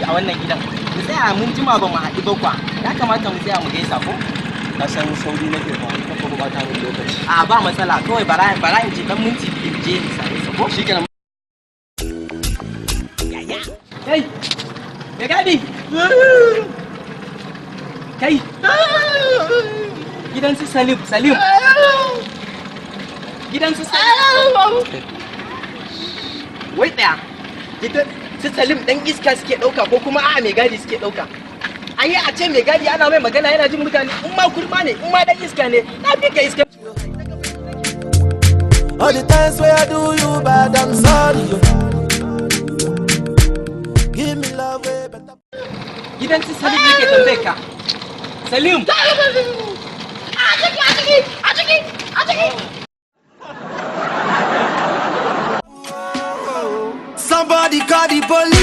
a wannan gidan. Mu tsaya mun jima ba mu haɗu ba kwa. Ya kamata mu tsaya mu gaisa ko? Na san sauri nake ba, ka ko ba ta mun lokaci. A ba matsala kawai bara in je dan minti biyu je in same sa ko? Shikenan. Kai! Me gadi! Kai! Gidan su Salim. Gidan su Salim. Wai ɗaya, gidan su Salim ɗan iska suke ɗauka ko kuma a'a mai gadi suke ɗauka. An yi a ce mai gadi ana mai magana yana jin mutane in ma kurma ne in ma ɗan iska ne na fi ka iska. All the times where I do you bad, I'm sorry. Give me love way better. Gidan su Salim yake tambaye ka. Salim! A ciki! Somebody call the police.